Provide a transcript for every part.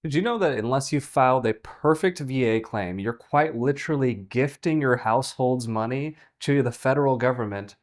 Did you know that unless you filed a perfect VA claim, you're quite literally gifting your household's money to the federal government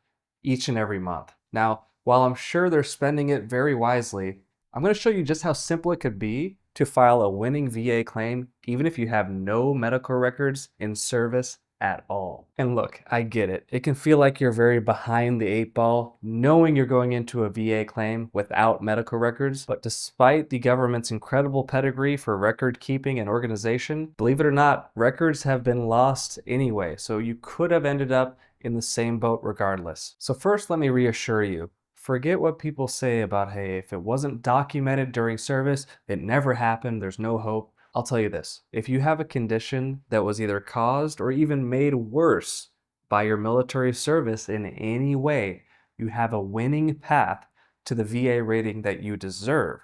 each and every month? Now, while I'm sure they're spending it very wisely, I'm going to show you just how simple it could be to file a winning VA claim, even if you have no medical records in service at all. And look, I get it. It can feel like you're very behind the eight ball, knowing you're going into a VA claim without medical records. But despite the government's incredible pedigree for record keeping and organization, believe it or not, records have been lost anyway. So you could have ended up in the same boat regardless. So first, let me reassure you. Forget what people say about, hey, if it wasn't documented during service, it never happened, there's no hope. I'll tell you this, if you have a condition that was either caused or even made worse by your military service in any way, you have a winning path to the VA rating that you deserve.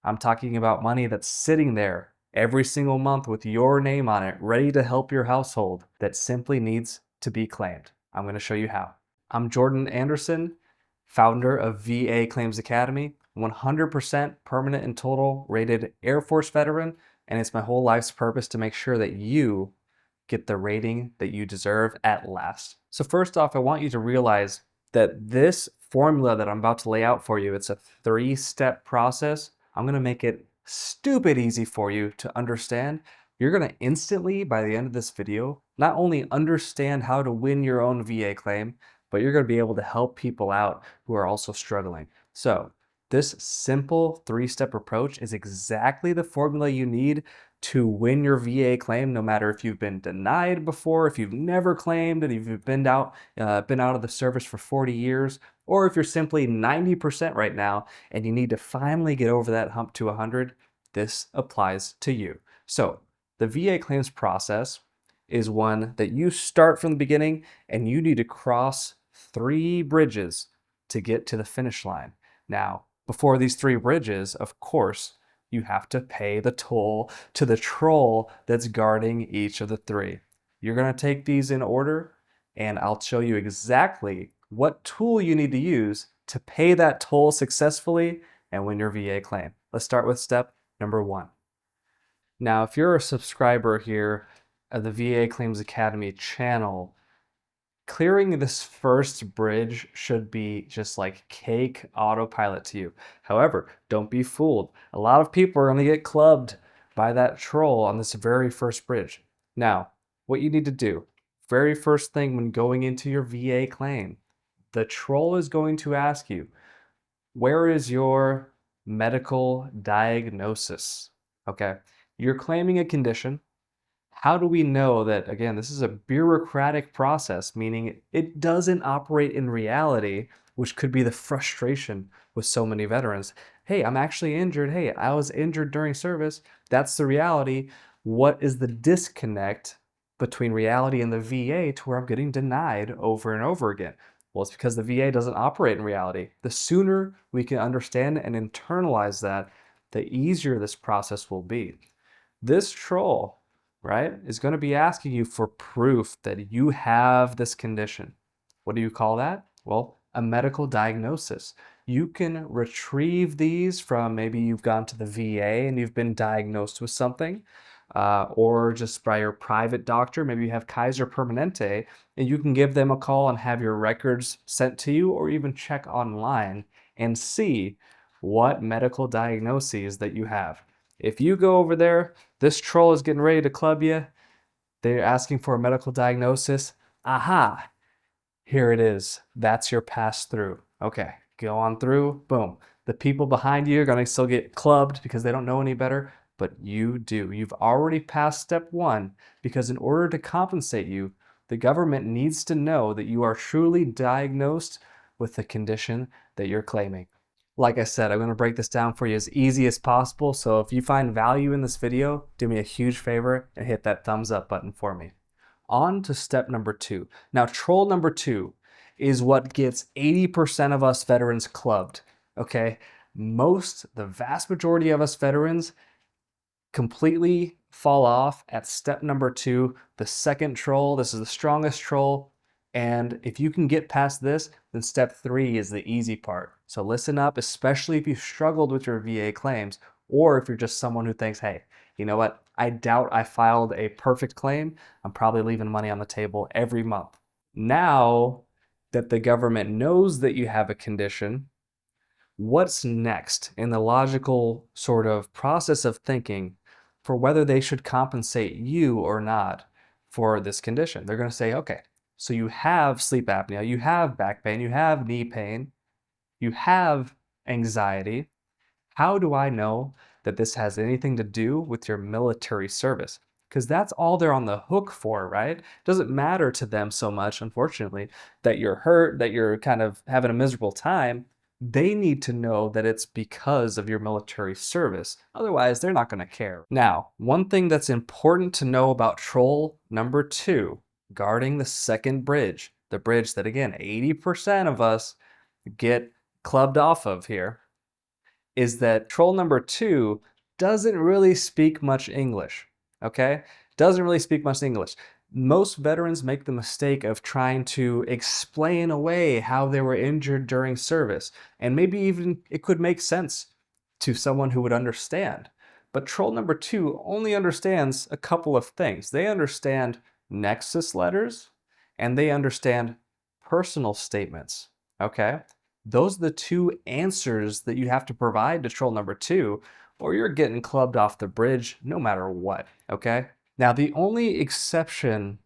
I'm talking about money that's sitting there every single month with your name on it, ready to help your household, that simply needs to be claimed. I'm going to show you how. I'm Jordan Anderson, founder of VA Claims Academy, 100% permanent and total rated Air Force veteran, and it's my whole life's purpose to make sure that you get the rating that you deserve at last. So first off, I want you to realize that this formula that I'm about to lay out for you, it's a 3-step process. I'm going to make it stupid easy for you to understand. You're going to instantly, by the end of this video, not only understand how to win your own VA claim, but you're going to be able to help people out who are also struggling. So this simple 3-step approach is exactly the formula you need to win your VA claim, no matter if you've been denied before, if you've never claimed, and if you've been out of the service for 40 years, or if you're simply 90% right now and you need to finally get over that hump to 100, this applies to you. So the VA claims process is one that you start from the beginning and you need to cross 3 bridges to get to the finish line. Now, before these 3 bridges, of course, you have to pay the toll to the troll that's guarding each of the 3. You're going to take these in order, and I'll show you exactly what tool you need to use to pay that toll successfully and win your VA claim. Let's start with step number 1. Now, if you're a subscriber here of the VA Claims Academy channel, clearing this first bridge should be just like cake autopilot to you. However, don't be fooled. A lot of people are going to get clubbed by that troll on this very first bridge. Now, what you need to do, very first thing when going into your VA claim, the troll is going to ask you, where is your medical diagnosis? Okay, you're claiming a condition. How do we know that, again, this is a bureaucratic process, meaning it doesn't operate in reality, which could be the frustration with so many veterans. Hey, I'm actually injured. Hey, I was injured during service. That's the reality. What is the disconnect between reality and the VA to where I'm getting denied over and over again? Well, it's because the VA doesn't operate in reality. The sooner we can understand and internalize that, the easier this process will be. This troll, right, is going to be asking you for proof that you have this condition. What do you call that? Well, a medical diagnosis. You can retrieve these from, maybe you've gone to the VA and you've been diagnosed with something, or just by your private doctor. Maybe you have Kaiser Permanente, and you can give them a call and have your records sent to you, or even check online and see what medical diagnoses that you have. If you go over there, this troll is getting ready to club you. They're asking for a medical diagnosis. Aha, here it is. That's your pass through. Okay, go on through. Boom. The people behind you are going to still get clubbed because they don't know any better, but you do. You've already passed step 1, because in order to compensate you, the government needs to know that you are truly diagnosed with the condition that you're claiming. Like I said, I'm going to break this down for you as easy as possible, so if you find value in this video, do me a huge favor and hit that thumbs up button for me. On to step number 2. Now, troll number 2 is what gets 80% of us veterans clubbed, okay? The vast majority of us veterans completely fall off at step number 2, the second troll. This is the strongest troll. And if you can get past this, then step 3 is the easy part. So listen up, especially if you've struggled with your VA claims, or if you're just someone who thinks, hey, you know what? I doubt I filed a perfect claim. I'm probably leaving money on the table every month. Now that the government knows that you have a condition, what's next in the logical sort of process of thinking for whether they should compensate you or not for this condition? They're going to say, okay, so you have sleep apnea, you have back pain, you have knee pain, you have anxiety. How do I know that this has anything to do with your military service? Because that's all they're on the hook for, right? It doesn't matter to them so much, unfortunately, that you're hurt, that you're kind of having a miserable time. They need to know that it's because of your military service. Otherwise, they're not going to care. Now, one thing that's important to know about troll number two, guarding the second bridge, the bridge that, again, 80% of us get clubbed off of here, is that troll number two doesn't really speak much English, okay? Doesn't really speak much English. Most veterans make the mistake of trying to explain away how they were injured during service, and maybe even it could make sense to someone who would understand. But troll number two only understands a couple of things. They understand nexus letters, and they understand personal statements, okay? Those are the two answers that you have to provide to troll number two, or you're getting clubbed off the bridge no matter what, okay? Now, the only exception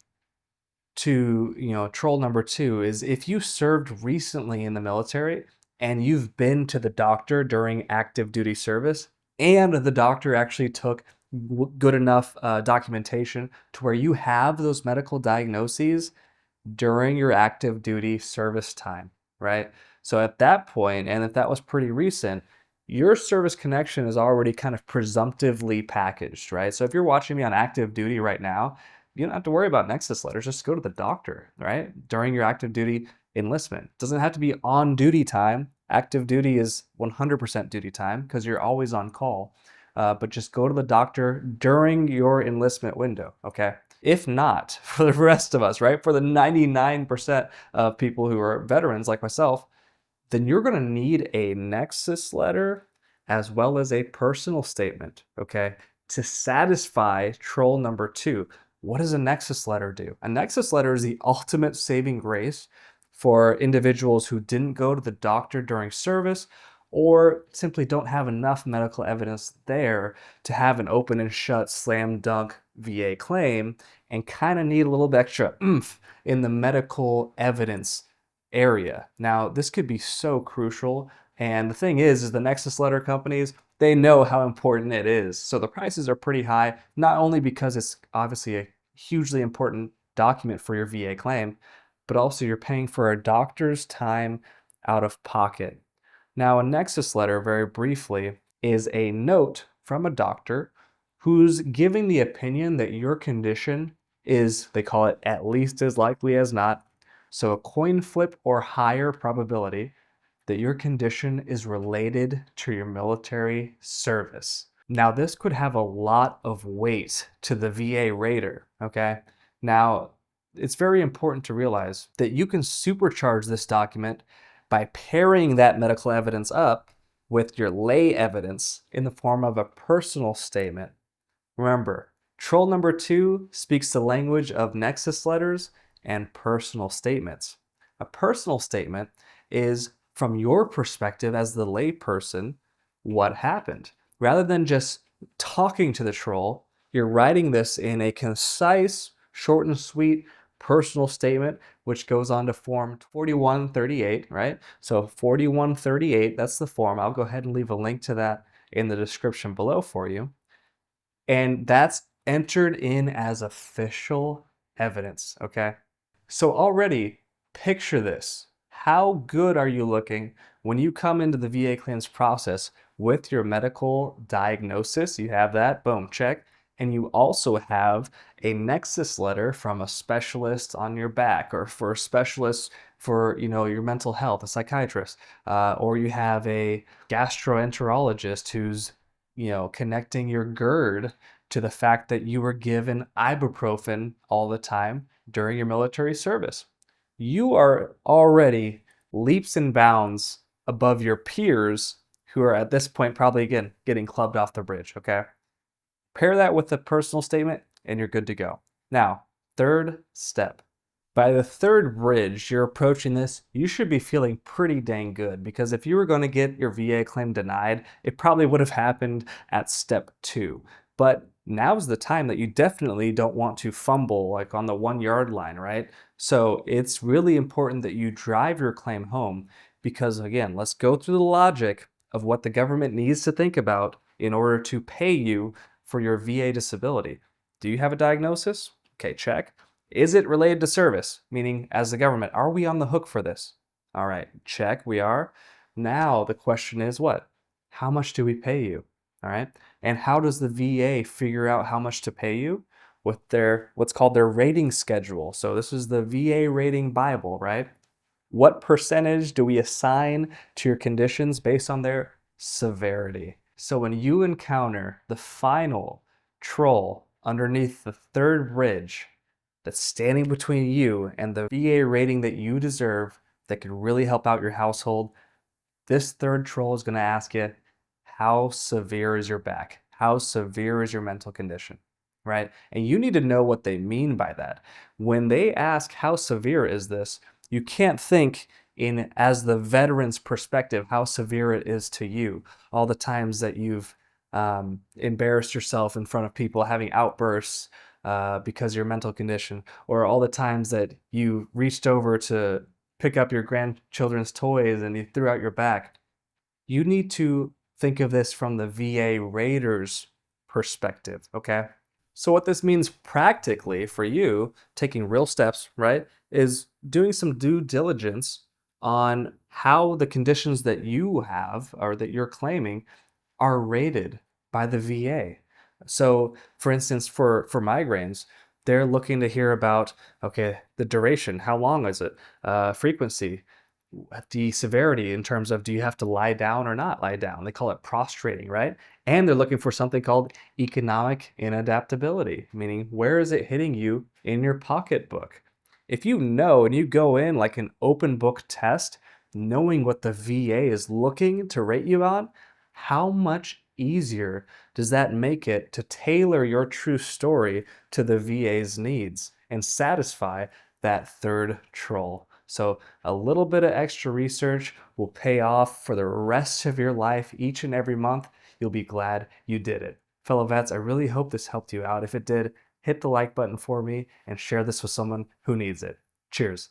to, troll number two is if you served recently in the military and you've been to the doctor during active duty service and the doctor actually took good enough documentation to where you have those medical diagnoses during your active duty service time, right? So at that point, and if that was pretty recent, your service connection is already kind of presumptively packaged, right? So if you're watching me on active duty right now, you don't have to worry about nexus letters. Just go to the doctor, right? During your active duty enlistment. It doesn't have to be on duty time. Active duty is 100% duty time because you're always on call. But just go to the doctor during your enlistment window, okay? If not, for the rest of us, right? For the 99% of people who are veterans like myself, then you're going to need a nexus letter as well as a personal statement, okay, to satisfy troll number two. What does a nexus letter do? A nexus letter is the ultimate saving grace for individuals who didn't go to the doctor during service or simply don't have enough medical evidence there to have an open and shut slam dunk VA claim and kind of need a little bit extra oomph in the medical evidence area. Now, this could be so crucial. And the thing is the nexus letter companies, they know how important it is. So the prices are pretty high, not only because it's obviously a hugely important document for your VA claim, but also you're paying for a doctor's time out of pocket. Now, a nexus letter, very briefly, is a note from a doctor who's giving the opinion that your condition is, they call it at least as likely as not, so a coin flip or higher probability that your condition is related to your military service. Now, this could have a lot of weight to the VA rater, okay? Now, it's very important to realize that you can supercharge this document by pairing that medical evidence up with your lay evidence in the form of a personal statement. Remember, troll number two speaks the language of nexus letters and personal statements. A personal statement is from your perspective as the layperson, what happened. Rather than just talking to the troll, you're writing this in a concise, short and sweet personal statement, which goes on to form 4138, right? So 4138, that's the form. I'll go ahead and leave a link to that in the description below for you. And that's entered in as official evidence, okay? So already, picture this. How good are you looking when you come into the VA claims process with your medical diagnosis? You have that, boom, check. And you also have a nexus letter from a specialist on your back or for a specialist for your mental health, a psychiatrist, or you have a gastroenterologist who's connecting your GERD to the fact that you were given ibuprofen all the time during your military service. You are already leaps and bounds above your peers who are at this point probably, again, getting clubbed off the bridge, okay? Pair that with the personal statement and you're good to go. Now, third step. By the third bridge you're approaching this, you should be feeling pretty dang good, because if you were going to get your VA claim denied, it probably would have happened at step 2. But now's the time that you definitely don't want to fumble like on the 1 yard line, right? So it's really important that you drive your claim home, because again, let's go through the logic of what the government needs to think about in order to pay you for your VA disability. Do you have a diagnosis? Okay, check. Is it related to service? Meaning, as the government, are we on the hook for this? All right, check, we are. Now the question is what? How much do we pay you? All right, and how does the VA figure out how much to pay you? With their what's called their rating schedule. So this is the VA rating Bible, right? What percentage do we assign to your conditions based on their severity? So when you encounter the final troll underneath the third bridge that's standing between you and the VA rating that you deserve, that could really help out your household, this third troll is going to ask you, how severe is your back? How severe is your mental condition? Right? And you need to know what they mean by that. When they ask, how severe is this? You can't think in as the veteran's perspective, how severe it is to you. All the times that you've embarrassed yourself in front of people, having outbursts because of your mental condition, or all the times that you reached over to pick up your grandchildren's toys and you threw out your back. You need to think of this from the VA rater's perspective, okay? So what this means practically for you, taking real steps, right, is doing some due diligence on how the conditions that you have or that you're claiming are rated by the VA. So, for instance, for migraines, they're looking to hear about, okay, the duration, how long is it, frequency, the severity in terms of do you have to lie down or not lie down. They call it prostrating, right? And they're looking for something called economic inadaptability, meaning where is it hitting you in your pocketbook? If you know and you go in like an open book test, knowing what the VA is looking to rate you on, how much easier does that make it to tailor your true story to the VA's needs and satisfy that third troll? So a little bit of extra research will pay off for the rest of your life each and every month. You'll be glad you did it. Fellow vets, I really hope this helped you out. If it did, hit the like button for me and share this with someone who needs it. Cheers.